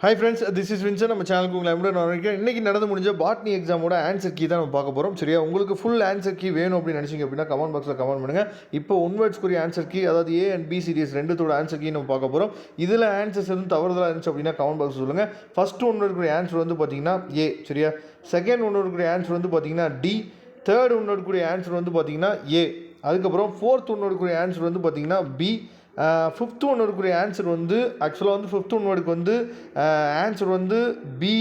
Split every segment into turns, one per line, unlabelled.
Hi friends, this is Vincent. நம்ம சேனலுக்கு உங்களை எப்படி நான் நினைக்கிறேன். இன்றைக்கி நடந்து முடிஞ்ச பாட்னி எக்ஸாமோட ஆன்சர் கீ தான் நம்ம பார்க்க போகிறோம். சரியா, உங்களுக்கு ஃபுல் ஆன்சர் கீ வேணும் அப்படின்னு நினச்சிங்க அப்படின்னா கமெண்ட் பாக்ஸில் கமெண்ட் பண்ணுங்கள். இப்போ ஒன் வேர்ட்ஸ்க்குரிய ஆன்சர் கீ, அதாவது ஏ அண்ட் பி சீரிஸ் ரெண்டுத்தோட ஆன்சர் கீ நம்ம பார்க்க போகிறோம். இதில் ஆன்சர்ஸ் எதுவும் தவறுதலாக இருந்துச்சு அப்படின்னா கமெண்ட் பாக்ஸ் சொல்லுங்கள். ஃபஸ்ட் ஒன் வேர்டுக்குரிய ஆன்சர் வந்து பார்த்தீங்கன்னா ஏ. சரியா, செகண்ட் ஒன் வேர்டுக்குரிய ஆன்சர் வந்து பார்த்தீங்கன்னா டி. தேர்ட் ஒன் வேர்டுக்குரிய ஆன்சர் வந்து பார்த்தீங்கன்னா ஏ. அதுக்கப்புறம் ஃபோர்த் ஒன் வேர்டுக்குரிய ஆன்சர் வந்து பார்த்தீங்கன்னா பி. ஃபிஃப்த் ஒன் வேர்டுக்குரிய ஆன்சர் வந்து ஆக்சுவலாக வந்து ஃபிஃப்த் ஒன் வேர்டுக்கு வந்து ஆன்சர் வந்து பி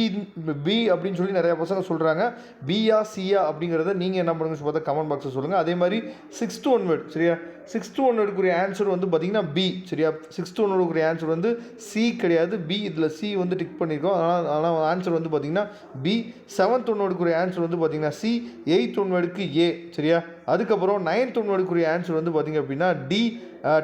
அப்படின்னு சொல்லி நிறையா பசங்க சொல்கிறாங்க. பியா சியா அப்படிங்கிறத நீங்கள் என்ன பண்ணுங்க பார்த்தா கமெண்ட் பாக்ஸில் சொல்லுங்கள். அதே மாதிரி சிக்ஸ்த் ஒன் வேர்டு. சரியா, சிக்ஸ்த் ஒன் வேர்டுக்குரிய ஆன்சர் வந்து பார்த்திங்கன்னா பி. சரியா, சிக்ஸ்த் ஒன் வேர்டுக்குரிய ஆன்சர் வந்து சி கிடையாது, பி. இதில் சி வந்து டிக் பண்ணியிருக்கோம். அதனால் ஆன்சர் வந்து பார்த்திங்கன்னா பி. செவன்த் ஒன் வேர்டுக்குரிய ஆன்சர் வந்து பார்த்திங்கன்னா சி. எயித் ஒன் வேர்டுக்கு ஏ. சரியா, அதுக்கப்புறம் நைன்த் ஒன் வேர்டுக்குரிய ஆன்சர் வந்து பார்த்திங்க அப்படின்னா டி.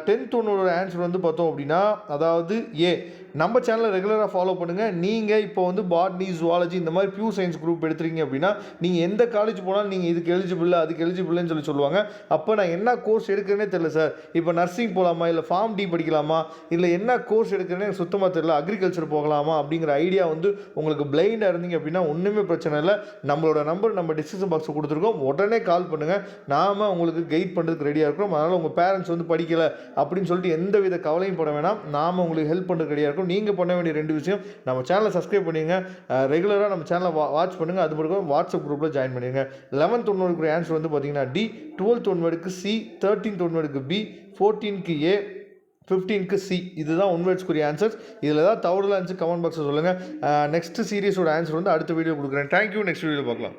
டென்த் ஒன்னோட ஆன்சர் வந்து பார்த்தோம் அப்படின்னா அதாவது ஏ. நம்ம சேனலை ரெகுலராக ஃபாலோ பண்ணுங்கள். நீங்கள் இப்போ வந்து பாட்னி, ஜுவாலஜி இந்த மாதிரி பியூர் சயின்ஸ் குரூப் எடுத்துருக்கீங்க அப்படின்னா நீங்கள் எந்த காலேஜ் போனாலும் நீங்கள் இதுக்கு எலிஜிபிள் அதுக்கு எலிஜிபிள்னு சொல்லுவாங்க. அப்போ நான் என்ன கோர்ஸ் எடுக்கிறேனே தெரியல சார், இப்போ நர்சிங் போகலாமா இல்லை ஃபார்ம் டி படிக்கலாமா இல்லை என்ன கோர்ஸ் எடுக்கிறேனே எனக்கு சுத்தமாக தெரியல, அக்ரிகல்ச்சர் போகலாமா அப்படிங்கிற ஐடியா வந்து உங்களுக்கு பிளைண்டாக இருந்தீங்க அப்படின்னா ஒன்றுமே பிரச்சனை இல்லை. நம்மளோட நம்பர் நம்ம டிஸ்கிரிப்ஷன் பாக்ஸில் கொடுத்துருக்கோம். உடனே கால் பண்ணுங்கள். நாம் உங்களுக்கு கைட் பண்ணுறதுக்கு ரெடியாக இருக்கிறோம். அதனால் உங்கள் பேரண்ட்ஸ் வந்து படிக்கலை அப்படின்னு சொல்லிட்டு எந்த வித கவலையும் பட வேணாம். நாம் உங்களுக்கு ஹெல்ப் பண்ணுறதுக்கு ரெடியாக இருக்கும். நீங்கள் பண்ண வேண்டிய ரெண்டு விஷயம், நம்ம சேனலை சப்ஸ்கிரைப் பண்ணிடுங்க, ரெகுலராக நம்ம சேனலை வாட்ச் பண்ணுங்கள். அது மட்டும் வாட்ஸ்அப் குரூப்பில் ஜாயின் பண்ணிடுங்க. 11th ஒன் வேர்டுக்கு ஆன்சர் வந்து பார்த்தீங்கன்னா டி. 12th ஒன் வேர்டுக்கு சி. 13th ஒன் வேர்டுக்கு பி. 14க்கு ஏ. 15க்கு சி. இதுதான் ஒன் வேர்ட்ஸ்க்குரிய ஆன்சர்ஸ். இதில் ஏதாவது தவறுலாம் இருந்துச்சு கமெண்ட் பாக்ஸில் சொல்லுங்கள். நெக்ஸ்ட் சீரியஸோட ஆன்சர் வந்து அடுத்த வீடியோ கொடுக்குறேன். தேங்க்யூ. நெக்ஸ்ட் வீடியோ பார்க்கலாம்.